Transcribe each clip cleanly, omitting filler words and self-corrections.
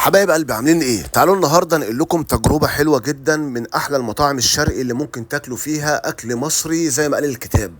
حبايب قلبي عاملين ايه؟ تعالوا النهارده نقول لكم تجربه حلوه جدا من احلى المطاعم الشرقي اللي ممكن تاكلوا فيها اكل مصري زي ما قال الكتاب.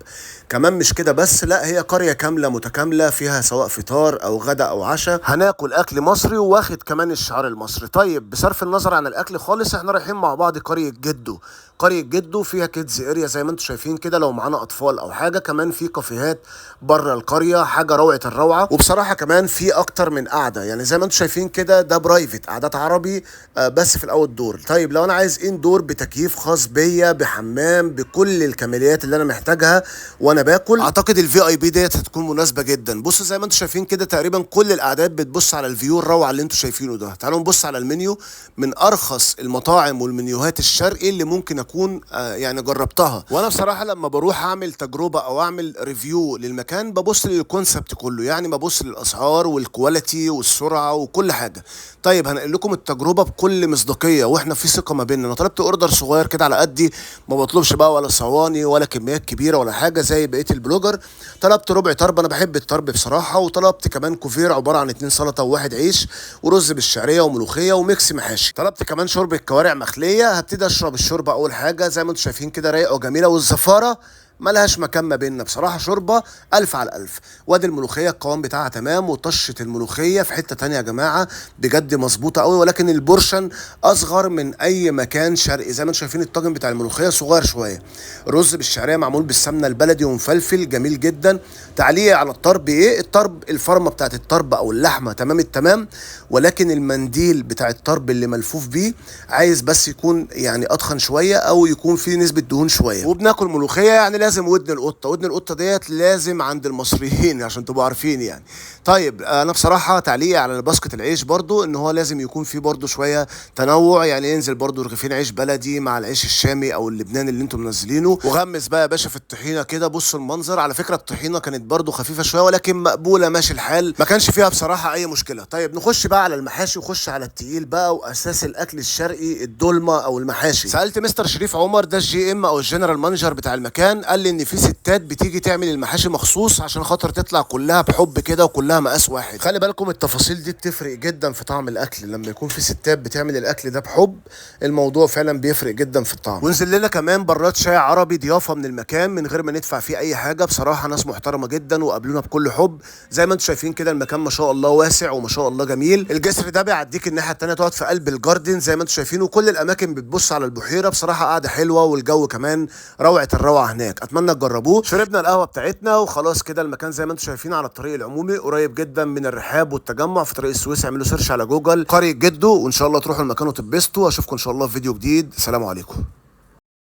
كمان مش كده بس، لا هي قريه كامله متكامله فيها سواء فطار او غدا او عشاء هناكل اكل مصري واخد كمان الشعار المصري. طيب بصرف النظر عن الاكل خالص، احنا رايحين مع بعض قريه جدو. قريه جدو فيها كيدز اريا زي ما انتم شايفين كده، لو معانا اطفال او حاجه. كمان في كافيهات بره القريه، حاجه روعه الروعه. وبصراحه كمان في اكتر من قعده، يعني زي ما انتم شايفين كده ده برايفت قعدات عربي بس في الاوت دور. طيب لو انا عايز ان دور بتكييف خاص بيا بحمام بكل الكماليات اللي انا محتاجها وانا باكل، اعتقد الفي اي بي ديت هتكون مناسبه جدا. بصوا زي ما انتم شايفين كده تقريبا كل الاعداد بتبص على الفيو الروعه اللي انتم شايفينه ده. تعالوا نبص على المنيو، من ارخص المطاعم والمنيوهات الشرقي اللي ممكن اكون يعني جربتها. وانا بصراحه لما بروح اعمل تجربه او اعمل ريفيو للمكان ببص للكونسبت كله، يعني ببص للاسعار والكواليتي والسرعه وكل حاجه. طيب هنقل لكم التجربه بكل مصداقيه واحنا في ثقه ما بيننا. انا طلبت اوردر صغير كده على قدي، ما بطلبش بقى ولا صواني ولا كميات كبيره ولا حاجه زي بقيه البلوجر. طلبت ربع طرب، انا بحب الطرب بصراحه. وطلبت كمان كوفير عباره عن 2 سلطه وواحد عيش ورز بالشعريه وملوخيه وميكس محاشي. طلبت كمان شوربه كوارع مخليه. هبتدي اشرب الشوربه اول حاجه زي ما انتم شايفين كده، رايقه وجميله. والزفاره ملهاش مكان ما بيننا بصراحه، شوربه الف على الف. وادي الملوخيه القوام بتاعها تمام، وطشه الملوخيه في حته تانية يا جماعه بجد مظبوطه قوي. ولكن البورشن اصغر من اي مكان شرقي. زي ما انتم شايفين الطاجن بتاع الملوخيه صغير شويه. الرز بالشعريه معمول بالسمنه البلدي ومفلفل جميل جدا. تعليق على الطرب ايه؟ الطرب الفرمه بتاعت الطرب او اللحمه تمام التمام، ولكن المنديل بتاع الطرب اللي ملفوف بيه عايز بس يكون يعني اتخن شويه او يكون فيه نسبه دهون شويه. وبناكل ملوخيه يعني لازم ودن القطه. ودن القطه ديت لازم عند المصريين عشان تبقوا عارفين يعني. طيب انا بصراحه تعليقي على باسكت العيش برضو ان هو لازم يكون فيه برضو شويه تنوع، يعني ينزل برضو رغيفين عيش بلدي مع العيش الشامي او اللبناني اللي انتم منزلينه. وغمس بقى يا باشا في الطحينه كده. بصوا المنظر، على فكره الطحينه كانت برضو خفيفه شويه ولكن مقبوله ماشي الحال، ما كانش فيها بصراحه اي مشكله. طيب نخش بقى على المحاشي وخش على التقيل بقى واساس الاكل الشرقي الدولمه او المحاشي. سالت مستر شريف عمر ده الجي ام او الجنرال مانجر بتاع المكان، قال لي ان في ستات بتيجي تعمل المحاشي مخصوص عشان خاطر تطلع كلها بحب كده وكلها مقاس واحد. خلي بالكم التفاصيل دي بتفرق جدا في طعم الاكل. لما يكون في ستات بتعمل الاكل ده بحب الموضوع فعلا بيفرق جدا في الطعم. ونزل لنا كمان براد شاي عربي ضيافه من المكان من غير ما ندفع فيه اي حاجه. بصراحه ناس محترمه جدا وقابلونا بكل حب. زي ما انتم شايفين كده المكان ما شاء الله واسع وما شاء الله جميل. الجسر ده بيعديك الناحيه الثانيه تقعد في قلب الجاردن زي ما انتم شايفين، وكل الاماكن بتبص على البحيره. بصراحه قاعده حلوه والجو كمان روعه الروعه هناك. اتمنى تجربوه. شربنا القهوه بتاعتنا وخلاص كده. المكان زي ما انتم شايفين على الطريق العمومي قريب جدا من الرحاب والتجمع في طريق السويس. اعملوا سيرش على جوجل قريه جدو وان شاء الله تروحوا المكان وتتبسطوا. اشوفكم ان شاء الله في فيديو جديد. سلام عليكم.